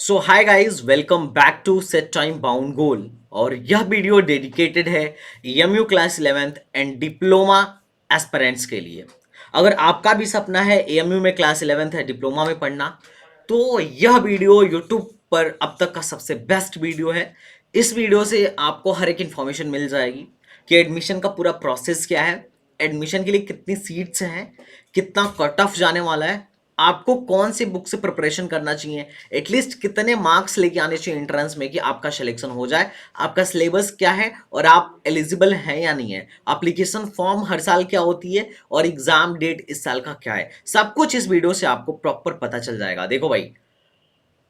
So hi guys, welcome back to set time bound goal. और यह video dedicated है AMU class 11th and diploma aspirants के लिए। अगर आपका भी सपना है एएमयू में क्लास 11th है डिप्लोमा में पढ़ना, तो यह वीडियो यूट्यूब पर अब तक का सबसे बेस्ट वीडियो है। इस वीडियो से आपको हर एक इन्फॉर्मेशन मिल जाएगी कि एडमिशन का पूरा प्रोसेस क्या है, एडमिशन के लिए कितनी सीट्स हैं, कितना कट ऑफ जाने वाला है, आपको कौन सी बुक से प्रिपरेशन करना चाहिए, एटलीस्ट कितने मार्क्स लेके आने चाहिए एंट्रेंस में कि आपका सिलेक्शन हो जाए, आपका सिलेबस क्या है और आप एलिजिबल हैं या नहीं है, एप्लीकेशन फॉर्म हर साल क्या होती है और एग्जाम डेट इस साल का क्या है। सब कुछ इस वीडियो से आपको प्रॉपर पता चल जाएगा। देखो भाई,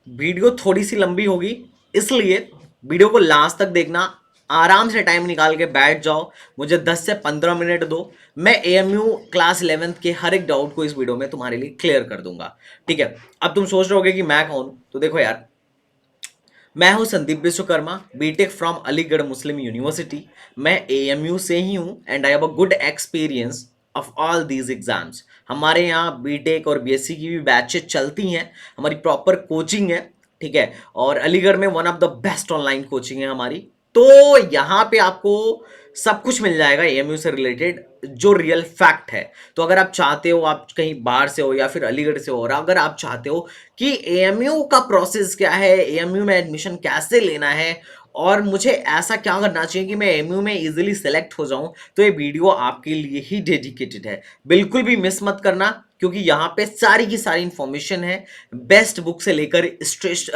वीडियो थोड़ी सी लंबी होगी, इसलिए वीडियो को लास्ट तक देखना। आराम से टाइम निकाल के बैठ जाओ, मुझे 10 से 15 मिनट दो। मैं एएमयू क्लास 11th के हर एक डाउट को इस वीडियो में तुम्हारे लिए क्लियर कर दूंगा। ठीक है। अब तुम सोच रहे होगे कि मैं कौन हूं, तो देखो यार, मैं हूं Sandeep Vishwakarma, BTech from Aligarh Muslim University. मैं एएमयू से ही हूं and I have a good experience of all these exams. हमारे यहाँ बीटेक और बीएससी की भी बैचेज चलती हैं, हमारी प्रॉपर कोचिंग है। ठीक है। और अलीगढ़ में one of the best online coaching है हमारी। तो यहाँ पे आपको सब कुछ मिल जाएगा एएमयू से रिलेटेड, जो रियल फैक्ट है। तो अगर आप चाहते हो, आप कहीं बाहर से हो या फिर अलीगढ़ से हो, और अगर आप चाहते हो कि एएमयू का प्रोसेस क्या है, एएमयू में एडमिशन कैसे लेना है और मुझे ऐसा क्या करना चाहिए कि मैं एएमयू में इजीली सेलेक्ट हो जाऊं, तो ये वीडियो आपके लिए ही डेडिकेटेड है। बिल्कुल भी मिस मत करना, क्योंकि यहाँ पे सारी की सारी इंफॉर्मेशन है। बेस्ट बुक से लेकर स्ट्रेस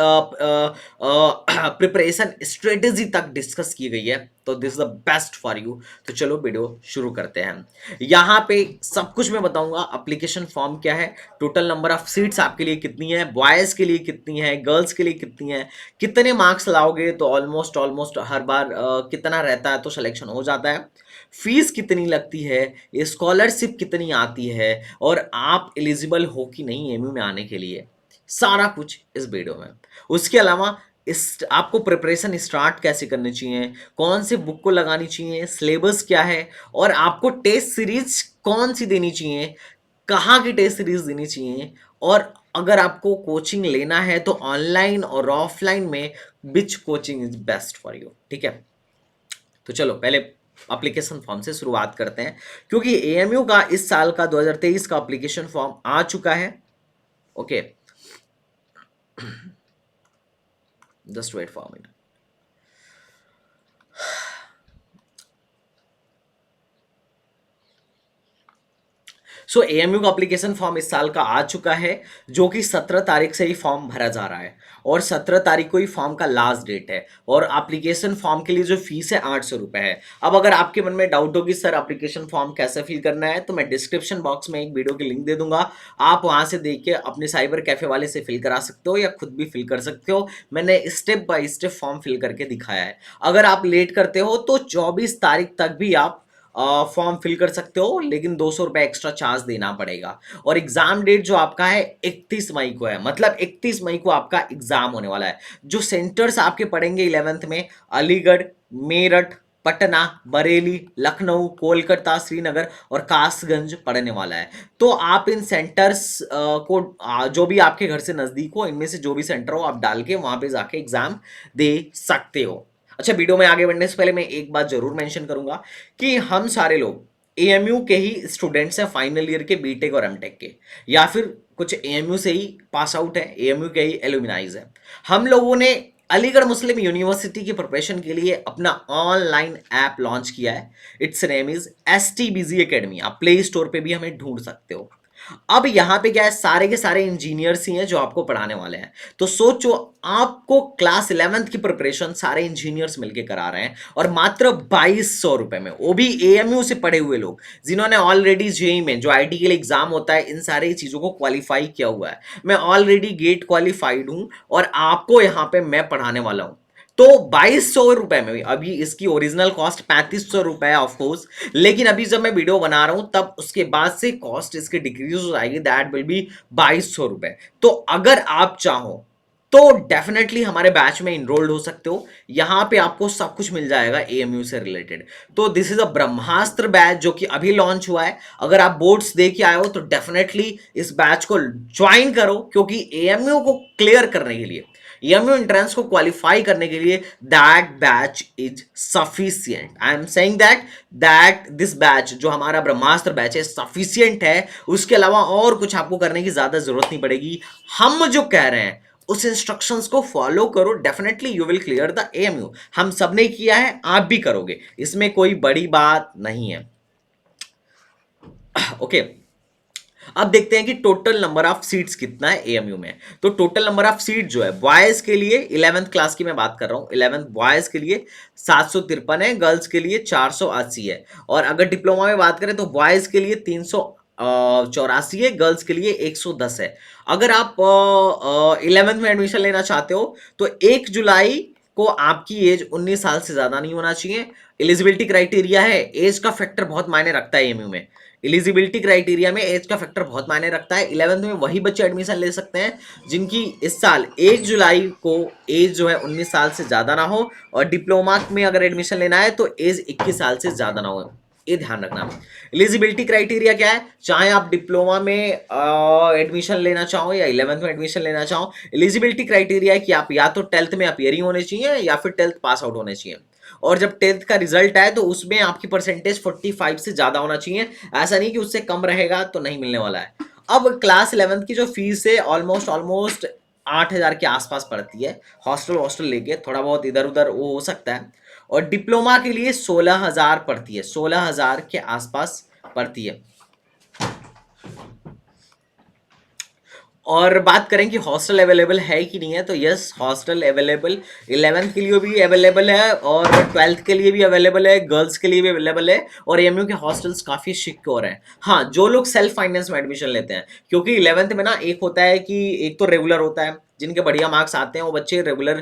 प्रिपरेशन स्ट्रेटेजी तक डिस्कस की गई है। तो this is the best for you. तो चलो वीडियो शुरू करते हैं। यहाँ पे सब कुछ मैं बताऊंगा। एप्लीकेशन फॉर्म क्या है, टोटल नंबर ऑफ सीट्स आपके लिए कितनी है, बॉयज के लिए कितनी है, गर्ल्स के लिए कितनी है, कितने मार्क्स लाओगे तो ऑलमोस्ट ऑलमोस्ट हर बार कितना रहता है तो सिलेक्शन हो जाता है, फीस कितनी लगती है, स्कॉलरशिप कितनी आती है, और आप एलिजिबल हो कि नहीं एमयू में आने के लिए, सारा कुछ इस वीडियो में। उसके अलावा इस आपको प्रिपरेशन स्टार्ट कैसे करनी चाहिए, कौन सी बुक को लगानी चाहिए, सिलेबस क्या है, और आपको टेस्ट सीरीज कौन सी देनी चाहिए, कहाँ की टेस्ट सीरीज देनी चाहिए, और अगर आपको कोचिंग लेना है तो ऑनलाइन और ऑफलाइन में which coaching is best for you. ठीक है। तो चलो पहले एप्लीकेशन फॉर्म से शुरुआत करते हैं, क्योंकि एएमयू का इस साल का 2023 का एप्लीकेशन फॉर्म आ चुका है। Okay, just wait for minute. So AMU का एप्लीकेशन फॉर्म इस साल का आ चुका है, जो कि 17 तारीख से ही फॉर्म भरा जा रहा है और 17 तारीख को ही फॉर्म का लास्ट डेट है। और एप्लीकेशन फॉर्म के लिए जो फीस है 800 रुपये है। अब अगर आपके मन में डाउट हो कि सर एप्लीकेशन फॉर्म कैसे फिल करना है, तो मैं डिस्क्रिप्शन बॉक्स में एक वीडियो की लिंक दे दूंगा, आप वहां से देख के अपने साइबर कैफे वाले से फिल करा सकते हो या खुद भी फिल कर सकते हो। मैंने step by step form fill करके दिखाया है। अगर आप लेट करते हो तो 24 तारीख तक भी आप फॉर्म फिल कर सकते हो, लेकिन 200 रुपये एक्स्ट्रा चार्ज देना पड़ेगा। और एग्जाम डेट जो आपका है 31 मई को है, मतलब 31 मई को आपका एग्जाम होने वाला है। जो सेंटर्स आपके पड़ेंगे 11th में, अलीगढ़, मेरठ, पटना, बरेली, लखनऊ, कोलकाता, श्रीनगर और कासगंज पड़ने वाला है। तो आप इन सेंटर्स को जो भी आपके घर से नजदीक हो, इनमें से जो भी सेंटर हो आप डाल के वहां पे जाके एग्जाम दे सकते हो। अच्छा, वीडियो में आगे बढ़ने से पहले मैं एक बात जरूर मेंशन करूंगा कि हम सारे लोग एएमयू के ही स्टूडेंट्स हैं, फाइनल ईयर के बीटेक और एमटेक के, या फिर कुछ एएमयू से ही पास आउट है, एएमयू के ही एलुमिनाइज है। हम लोगों ने अलीगढ़ मुस्लिम यूनिवर्सिटी की प्रिपरेशन के लिए अपना ऑनलाइन ऐप लॉन्च किया है। It's name is STBZ academy. आप प्ले स्टोर पे भी हमें ढूंढ सकते हो। अब यहाँ पे क्या है, सारे के सारे इंजीनियर्स ही हैं जो आपको पढ़ाने वाले हैं। तो सोचो, आपको क्लास 11th की प्रिपरेशन सारे इंजीनियर्स मिलके करा रहे हैं, और मात्र 2200 रुपए में, वो भी एएमयू से पढ़े हुए लोग जिन्होंने ऑलरेडी जेई में जो आईटी के लिए एग्जाम होता है, इन सारी चीजों को क्वालिफाई किया हुआ है। मैं ऑलरेडी गेट क्वालिफाइड हूं और आपको यहाँ पे मैं पढ़ाने वाला हूं। तो 2200 रुपए में, अभी इसकी ओरिजिनल कॉस्ट 3500 रुपए है ऑफकोर्स, लेकिन अभी जब मैं वीडियो बना रहा हूं तब उसके बाद से कॉस्ट इसकी डिक्रीज हो जाएगी, दैट विल बी 2200 रुपए। तो अगर आप चाहो तो डेफिनेटली हमारे बैच में इनरोल्ड हो सकते हो। यहाँ पे आपको सब कुछ मिल जाएगा एएमयू से रिलेटेड। तो this is a Brahmastra batch जो कि अभी लॉन्च हुआ है। अगर आप बोर्ड्स दे के आए हो तो डेफिनेटली इस बैच को ज्वाइन करो, क्योंकि एएमयू को क्लियर करने के लिए, एएमयू एंट्रेंस को क्वालिफाई करने के लिए that batch is sufficient. I am saying that this batch जो हमारा ब्रह्मास्त्र बैच है सफिशियंट है। उसके अलावा और कुछ आपको करने की ज्यादा जरूरत नहीं पड़ेगी। हम जो कह रहे हैं उस इंस्ट्रक्शंस को फॉलो करो, definitely you will clear the AMU. हम सब ने किया है, आप भी करोगे, इसमें कोई बड़ी बात नहीं है। ओके अब देखते हैं कि टोटल नंबर ऑफ सीट्स कितना है एएमयू में। तो टोटल नंबर ऑफ सीट जो है बॉयज के लिए 11th क्लास की मैं बात कर रहा हूं, 11th बॉयज के लिए 753 है, गर्ल्स के लिए 480 है। और अगर डिप्लोमा में बात करें तो बॉयज के लिए 384 है, गर्ल्स के लिए 110 है। अगर आप 11th में एडमिशन लेना चाहते हो तो 1 जुलाई को आपकी एज 19 साल से ज्यादा नहीं होना चाहिए। एलिजिबिलिटी क्राइटेरिया है, एज का फैक्टर बहुत मायने रखता है एएमयू में। एलिजिबिलिटी क्राइटेरिया में एज का फैक्टर बहुत मायने रखता है। 11th में वही बच्चे एडमिशन ले सकते हैं जिनकी इस साल 1 जुलाई को एज जो है 19 साल से ज्यादा ना हो, और डिप्लोमा में अगर एडमिशन लेना है तो एज 21 साल से ज्यादा ना हो, ये ध्यान रखना। एलिजिबिलिटी क्राइटेरिया क्या है, चाहे आप डिप्लोमा में एडमिशन लेना चाहो या 11th में एडमिशन लेना चाहो, एलिजिबिलिटी क्राइटेरिया है कि आप या तो 12th में अपियरिंग होने चाहिए या फिर 12th पास आउट होने चाहिए। और जब 10th का रिजल्ट आए तो उसमें आपकी परसेंटेज 45 से ज्यादा होना चाहिए। ऐसा नहीं कि उससे कम रहेगा तो नहीं मिलने वाला है। अब क्लास 11th की जो फीस है ऑलमोस्ट 8,000 के आसपास पड़ती है, हॉस्टल लेके थोड़ा बहुत इधर उधर वो हो सकता है। और डिप्लोमा के लिए 16,000 पड़ती है, 16,000 के आसपास पड़ती है। और बात करें कि हॉस्टल अवेलेबल है कि नहीं है, तो यस हॉस्टल अवेलेबल 11th के लिए भी अवेलेबल है और 12th के लिए भी अवेलेबल है, गर्ल्स के लिए भी अवेलेबल है। और एएमयू के हॉस्टल्स काफ़ी सिक्योर हैं। हाँ, जो लोग सेल्फ फाइनेंस में एडमिशन लेते हैं, क्योंकि 11th में ना एक होता है कि एक तो रेगुलर होता है, जिनके बढ़िया मार्क्स आते हैं वो बच्चे रेगुलर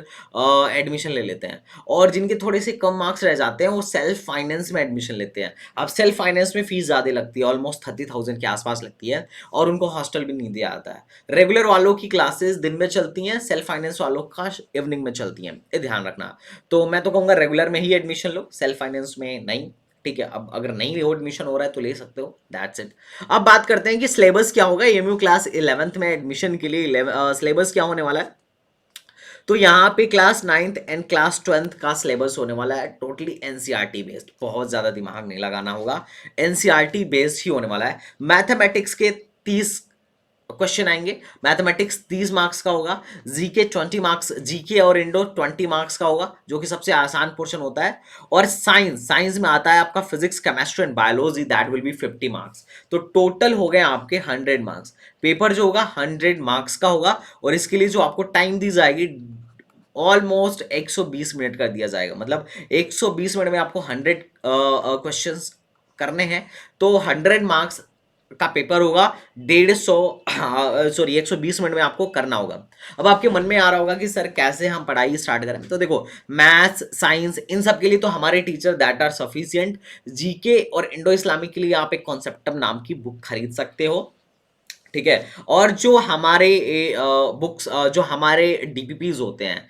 एडमिशन ले लेते हैं, और जिनके थोड़े से कम मार्क्स रह जाते हैं वो सेल्फ फाइनेंस में एडमिशन लेते हैं। अब सेल्फ फाइनेंस में फीस ज़्यादा लगती है, ऑलमोस्ट 30,000 के आसपास लगती है, और उनको हॉस्टल भी नहीं दिया जाता है। रेगुलर वालों की क्लासेस दिन में चलती हैं, सेल्फ फाइनेंस वालों का इवनिंग में चलती हैं, ये ध्यान रखना। तो मैं तो कहूँगा रेगुलर में ही एडमिशन लो, सेल्फ फाइनेंस में नहीं। ठीक है, अब अगर नहीं हो एडमिशन हो रहा है तो ले सकते हो, दैट्स इट। अब बात करते हैं कि सिलेबस क्या होगा एएमयू क्लास 11th में एडमिशन के लिए। सिलेबस क्या होने वाला है, तो यहाँ पे class 9th and class 12th का सिलेबस होने वाला है टोटली एनसीईआरटी बेस्ड। बहुत ज़्यादा दिमाग नहीं लगाना होगा, एनसीईआरटी बेस्ड ही होने वाला है। मैथमेटिक्स के 30 क्वेश्चन आएंगे, मैथमेटिक्स 30 मार्क्स का होगा, जीके 20 मार्क्स, जीके और इंडो 20 मार्क्स का होगा जो कि सबसे आसान पोर्शन होता है। और साइंस में आता है आपका physics, chemistry and biology, that will be 50 marks. तो टोटल हो गए आपके 100 मार्क्स। पेपर जो होगा 100 मार्क्स का होगा, और इसके लिए जो आपको टाइम दी जाएगी ऑलमोस्ट 120 मिनट कर दिया जाएगा। मतलब 120 मिनट में आपको 100 क्वेश्चंस करने हैं, तो 100 मार्क्स का पेपर होगा। 120 मिनट में आपको करना होगा। अब आपके मन में आ रहा होगा कि सर कैसे हम पढ़ाई स्टार्ट करें, तो देखो मैथ्स साइंस इन सब के लिए तो हमारे teacher that are sufficient. GK और इंडो इस्लामिक के लिए आप एक कॉन्सेप्टम नाम की बुक खरीद सकते हो, ठीक है। और जो हमारे बुक्स जो हमारे डीपीपीज होते हैं,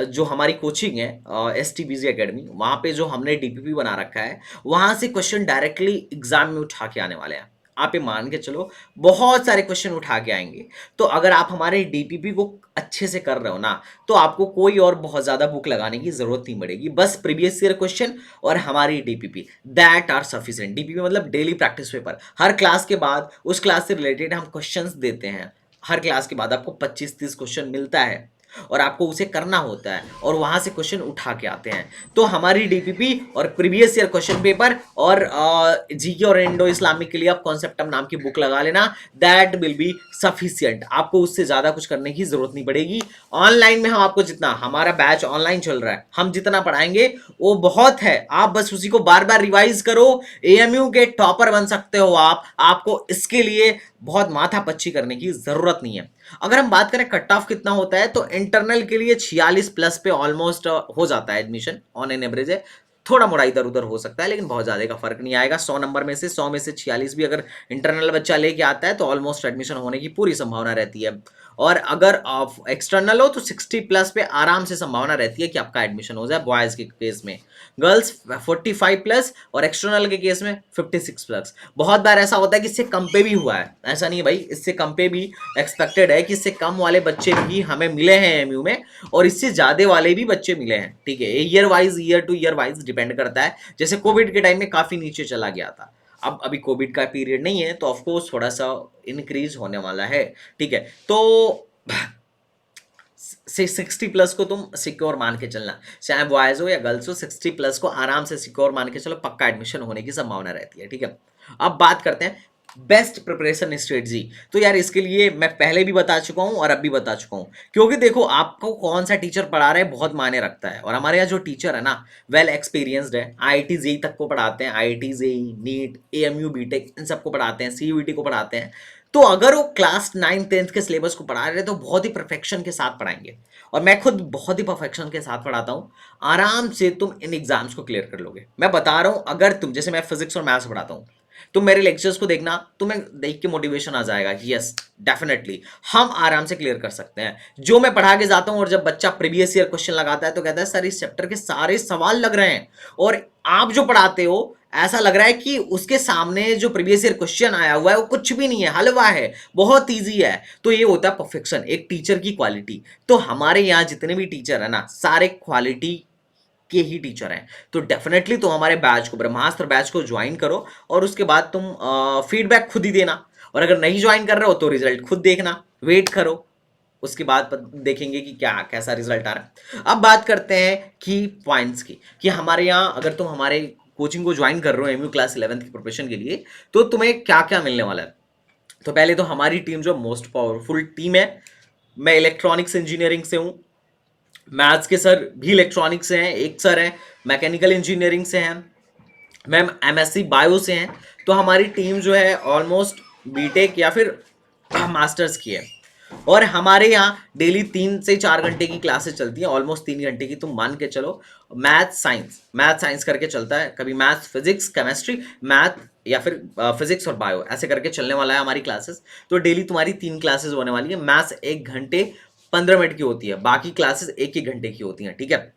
जो हमारी कोचिंग है STBG एकेडमी, वहाँ पे जो हमने डीपीपी बना रखा है, वहाँ से क्वेश्चन डायरेक्टली एग्जाम में उठा के आने वाले हैं। आप ये मान के चलो बहुत सारे क्वेश्चन उठा के आएंगे। तो अगर आप हमारे डीपीपी को अच्छे से कर रहे हो ना, तो आपको कोई और बहुत ज़्यादा बुक लगाने की ज़रूरत नहीं पड़ेगी। बस प्रीवियस ईयर क्वेश्चन और हमारी DPP, that are sufficient. DPP मतलब डेली प्रैक्टिस पेपर। हर क्लास के बाद उस क्लास से रिलेटेड हम क्वेश्चंस देते हैं। हर क्लास के बाद आपको 25-30 क्वेश्चन मिलता है, और आपको उसे करना होता है, और वहां से क्वेश्चन उठा के आते हैं। तो हमारी डीपीपी और प्रीवियस ईयर क्वेश्चन पेपर और जीके और इंडो इस्लामिक के लिए आप कॉन्सेप्टम नाम की बुक लगा लेना, दैट विल बी सफिशिएंट। आपको उससे ज्यादा कुछ करने की जरूरत नहीं पड़ेगी। ऑनलाइन में हम आपको जितना, हमारा बैच ऑनलाइन चल रहा है, हम जितना पढ़ाएंगे वो बहुत है। आप बस उसी को बार बार रिवाइज करो, एएमयू के टॉपर बन सकते हो आप। आपको इसके लिए बहुत माथापच्ची करने की जरूरत नहीं है। अगर हम बात करें कट ऑफ कितना होता है, तो इंटरनल के लिए 46 प्लस पे ऑलमोस्ट हो जाता है एडमिशन ऑन एन एवरेज है। थोड़ा मोड़ा इधर उधर हो सकता है, लेकिन बहुत ज़्यादा का फर्क नहीं आएगा। 100 नंबर में से 100 में से 46 भी अगर इंटरनल बच्चा लेके आता है तो ऑलमोस्ट एडमिशन होने की पूरी संभावना रहती है। और अगर आप एक्सटर्नल हो तो 60+ पे आराम से संभावना रहती है कि आपका एडमिशन हो जाए बॉयज के केस में। गर्ल्स 45+ और एक्सटर्नल के केस में 56+। बहुत बार ऐसा होता है कि इससे कम पे भी हुआ है, ऐसा नहीं है भाई, इससे कम पे भी एक्सपेक्टेड है कि इससे कम वाले बच्चे भी हमें मिले हैं एमयू में, और इससे ज्यादा वाले भी बच्चे मिले हैं। ठीक है, year wise, year two year wise depend करता है। जैसे कोविड के टाइम में काफी नीचे चला गया था, अब अभी कोविड का पीरियड नहीं है तो ऑफकोर्स थोड़ा सा इंक्रीज होने वाला है। ठीक है, तो 60+ को तुम सिक्योर मान के चलना, चाहे बॉयज हो या गर्ल्स हो, 60+ को आराम से सिक्योर मान के चलो, पक्का एडमिशन होने की संभावना रहती है। ठीक है, अब बात करते हैं बेस्ट प्रिपरेशन स्ट्रेटजी। तो यार इसके लिए मैं पहले भी बता चुका हूं और अब भी बता चुका हूं, क्योंकि देखो आपको कौन सा टीचर पढ़ा रहा है बहुत मायने रखता है। और हमारे यहाँ जो टीचर है ना, वेल एक्सपीरियंस्ड है, आईआईटी जेई तक को पढ़ाते हैं, IIT JEE, NEET, AMU, BTech, इन सबको पढ़ाते हैं, सीयूईटी को पढ़ाते हैं। तो अगर वो क्लास 9th-10th के सिलेबस को पढ़ा रहे हैं तो बहुत ही परफेक्शन के साथ पढ़ाएंगे, और मैं खुद बहुत ही परफेक्शन के साथ पढ़ाता हूँ। आराम से तुम इन एग्जाम्स को क्लियर कर लोगे, मैं बता रहा हूँ। अगर तुम, जैसे मैं फिजिक्स और मैथ्स पढ़ाता हूँ, तुम मेरे लेक्चर्स को देखना, तुम्हें देख के मोटिवेशन आ जाएगा कि यस डेफिनेटली हम आराम से क्लियर कर सकते हैं जो मैं पढ़ा के जाता हूं। और जब बच्चा प्रीवियस ईयर क्वेश्चन लगाता है तो कहता है सर इस चैप्टर के सारे सवाल लग रहे हैं, और आप जो पढ़ाते हो ऐसा लग रहा है कि उसके सामने जो प्रीवियस ईयर क्वेश्चन आया हुआ है वो कुछ भी नहीं है, हलवा है, बहुत ईजी है। तो ये होता है परफेक्शन, एक टीचर की क्वालिटी। तो हमारे यहाँ जितने भी टीचर है ना, सारे क्वालिटी के ही टीचर हैं। तो डेफिनेटली तुम हमारे बैच को, ब्रह्मास्त्र बैच को ज्वाइन करो, और उसके बाद तुम फीडबैक खुद ही देना। और अगर नहीं ज्वाइन कर रहे हो तो रिजल्ट खुद देखना, वेट करो, उसके बाद देखेंगे कि क्या कैसा रिजल्ट आ रहा है। अब बात करते हैं की पॉइंट्स की, कि हमारे यहाँ अगर तुम हमारे कोचिंग को ज्वाइन कर रहे हो एमयू क्लास 11th की प्रिपरेशन के लिए, तो तुम्हें क्या क्या मिलने वाला है। तो पहले तो हमारी टीम जो मोस्ट पावरफुल टीम है, मैं इलेक्ट्रॉनिक्स इंजीनियरिंग से हूँ, मैथ्स के सर भी इलेक्ट्रॉनिक्स से हैं, एक सर हैं मैकेनिकल इंजीनियरिंग से हैं, मैम एमएससी बायो से हैं। तो हमारी टीम जो है ऑलमोस्ट बीटेक या फिर मास्टर्स की है। और हमारे यहाँ डेली 3 से 4 घंटे की क्लासेस चलती हैं, ऑलमोस्ट 3 घंटे की तुम मान के चलो। मैथ साइंस करके चलता है, कभी मैथ फिजिक्स केमिस्ट्री, मैथ या फिर फिजिक्स और बायो, ऐसे करके चलने वाला है हमारी क्लासेस। तो डेली तुम्हारी 3 क्लासेस होने वाली है। मैथ्स 1 घंटे 15 मिनट की होती है, बाकी क्लासेस 1 1 घंटे की होती हैं। ठीक है,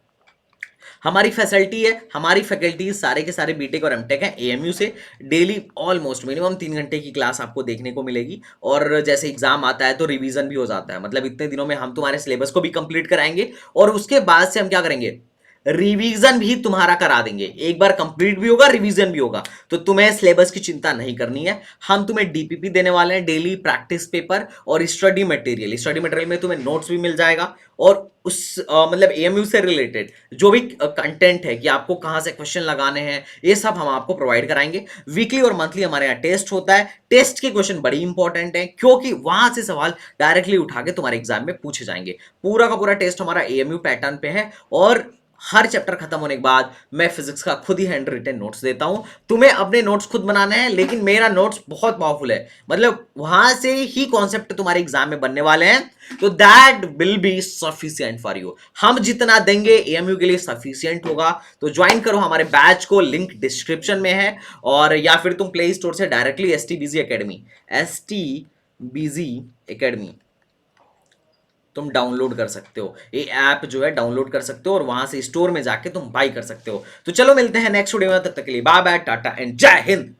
हमारी फैसिलिटी है, हमारी फैकल्टी सारे के सारे बीटेक और एमटेक हैं एएमयू से। डेली ऑलमोस्ट मिनिमम 3 घंटे की क्लास आपको देखने को मिलेगी, और जैसे एग्जाम आता है तो रिवीजन भी हो जाता है। मतलब इतने दिनों में हम तुम्हारे सिलेबस को भी कंप्लीट कराएंगे, और उसके बाद से हम क्या करेंगे, रिवीजन भी तुम्हारा करा देंगे। एक बार कंप्लीट भी होगा, रिवीजन भी होगा, तो तुम्हें सिलेबस की चिंता नहीं करनी है। हम तुम्हें डीपीपी देने वाले हैं, डेली प्रैक्टिस पेपर और स्टडी मटेरियल। स्टडी मटेरियल में तुम्हें नोट्स भी मिल जाएगा, और उस मतलब एएमयू से रिलेटेड जो भी कंटेंट है कि आपको कहां से क्वेश्चन लगाने हैं, ये सब हम आपको प्रोवाइड कराएंगे। वीकली और मंथली हमारे यहाँ टेस्ट होता है। टेस्ट के क्वेश्चन बड़ी इंपॉर्टेंट है, क्योंकि वहां से सवाल डायरेक्टली उठा के तुम्हारे एग्जाम में पूछे जाएंगे। पूरा का पूरा टेस्ट हमारा एएमयू पैटर्न पे है, और हर चैप्टर खत्म होने के बाद मैं फिजिक्स का खुद ही हैंड रिटन नोट्स देता हूं। तुम्हें अपने नोट्स खुद बनाने हैं, लेकिन मेरा नोट्स बहुत पावरफुल है, मतलब वहां से ही कॉन्सेप्ट तुम्हारे एग्जाम में बनने वाले हैं। तो that will be sufficient for you. हम जितना देंगे एएमयू के लिए सफिशिएंट होगा। तो ज्वाइन करो हमारे बैच को, लिंक डिस्क्रिप्शन में है, और या फिर तुम प्ले स्टोर से डायरेक्टली एसटीबीजी एकेडमी तुम डाउनलोड कर सकते हो। ये ऐप जो है डाउनलोड कर सकते हो, और वहां से स्टोर में जाके तुम बाई कर सकते हो। तो चलो मिलते हैं नेक्स्ट वीडियो में, तब तक के लिए बाय बाय, टाटा एंड जय हिंद।